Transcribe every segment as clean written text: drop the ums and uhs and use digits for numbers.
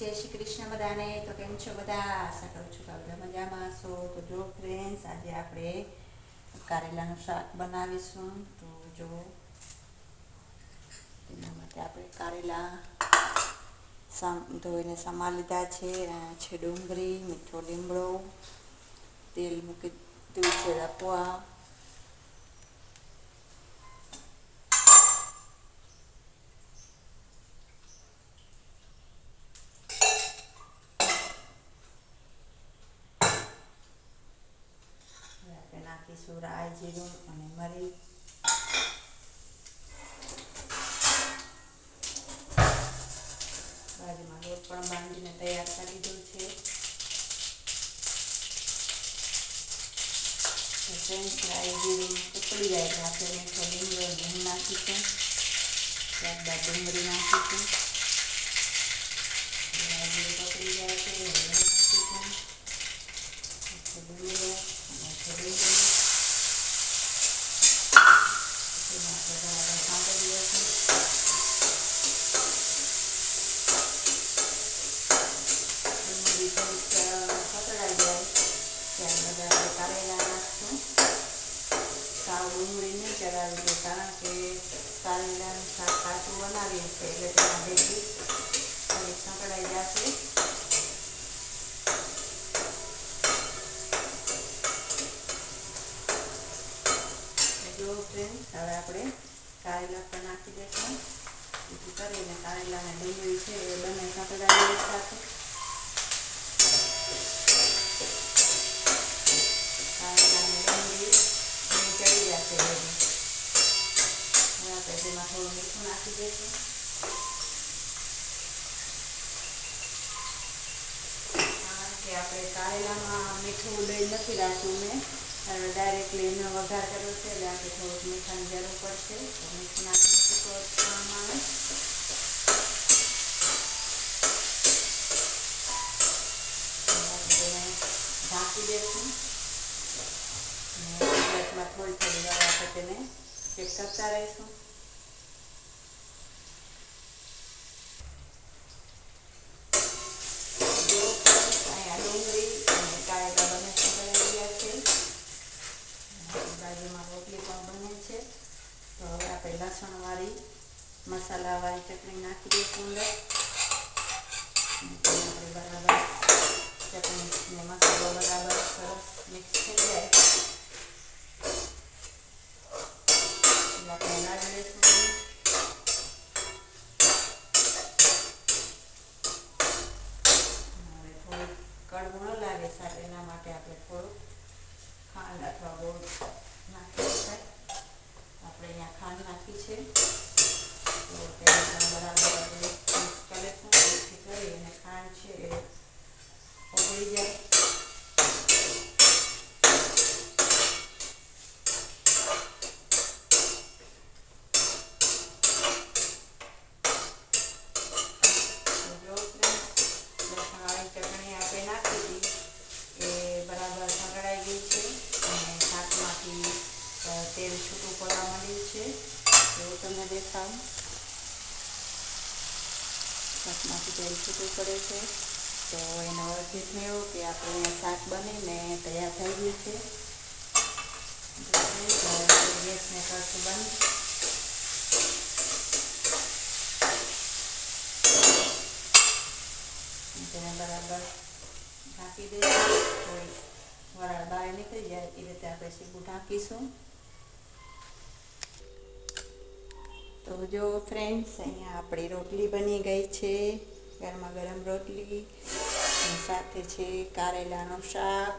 જય શ્રી કૃષ્ણ બધાને. તો કેમ છો બધા? આશા કરું છું કે બધા મજામાં હશો. તો જો ફ્રેન્ડ્સ, આજે આપણે કારેલાનું શાક બનાવીશું. તો જો એના માટે આપણે કારેલા ધોઈને સમા લીધા છે. છે ડુંગળી, મીઠો લીમડો, તેલ મૂકી દીધું છે, રાખવા આપણે નાખીશું રાઈ, જીરું અને મરી. બાજુમાં લોટ પણ બાંધીને તૈયાર કરી દીધું છે. ફ્રેન્ડ્સ, રાઈ જીરું ઉકળી જાય એટલે આપણે મીઠો લીમડો હિંગ નાખીશું. ત્યારબાદ ડુંગળી નાખીશું. રાઈ જીરું પકડી જાય છે હિંગ નાખીશું. લીમડો અને ડુંગળી સાંભળી લઈશું. ડુંગળી થોડીક પકડાઈ જાય ત્યારબાદ આપણે કારેલા નાખશું. સાવ ડુંગળી નહીં ચડાવી દે, કારણ કે કારેલાનું શાક કાચું બનાવીએ છીએ એટલે તેમાં ભેગી થોડીક સંકળાઈ જશે. જો ફ્રેન્ડ્સ, હવે આપણે કારેલા પર નાખી દઈશું. જેથી કરીને કારેલા અને ડુંગળી છે એ બંને સંકળાઈ સાથે. કારેલા અને ડુંગળી ચડી જશે. હવે આપણે તેમાં થોડું મીઠું નાખી દઈશું. કારણ કે આપણે કારેલામાં મીઠું દહીં નથી રાખ્યું મેં, ડાયરેક્ટલી એનો વઘાર કર્યો છે એટલે આપણે થોડુંક મીઠાની જરૂર પડશે. તો મીઠું નાખીશું તો પ્રમાણે તેને ઢાંકી દઈશું. અને થોડી થોડી વાર આપણે તેને ચેક કરતા રહીશું. અહીંયા ડુંગળી અને કારેલા બંને સંકળાઈ ગયા છે. બાજુમાં રોટલી પણ બને છે. તો હવે આપણે લસણવાળી મસાલાવાળી ચટણી નાખી દઈશું અંદર. આપણે બરાબર ચટણી ને મસાલો બરાબર સરસ મિક્સ થઈ જાય એટલે આપણે લાવી દઈશું. હવે થોડું કડવું ન લાગે શાક, એના માટે આપણે થોડું ખાંડ અથવા ગોળ નાખી શકાય. આપણે અહીંયા ખાંડ નાખી છે. તો તેને પણ બરાબર મિક્સ કરી લઈશું. જેથી કરી અને ખાંડ છે એ ઓગળી જાય. લસણવાળી ચટણી આપણે નાખી હતી એ બરાબર સંકળાઈ ગઈ છે અને શાકમાંથી તેલ છૂટું પડવા માંડ્યું છે. એવું તમને દેખાડું. શાકમાંથી તેલ છૂટું પડે છે. તો એનો અર્થ એ થયો કે આપણે શાક બનીને તૈયાર થઈ ગયું છે. ગેસને કરશું બંધ. તેને બરાબર ઢાંકી દઈશું. થોડી વરાળ બહાર નીકળી જાય એ રીતે આપણે સીધું ઢાંકીશું. તો જો ફ્રેન્ડ્સ, અહીંયા આપણી રોટલી બની ગઈ છે. ગરમા ગરમ રોટલી સાથે છે કારેલાનું શાક.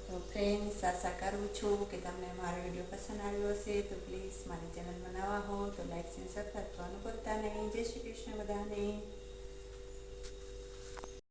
તો ફ્રેન્ડ્સ, આશા કરું છું કે તમને મારો વિડીયો પસંદ આવ્યો હશે. તો પ્લીઝ મારી ચેનલમાં નવા હો તો લાઈક અને સબસ્ક્રાઈબ કરવાનું ભૂલતા નહીં. જય શ્રી કૃષ્ણ બધાને.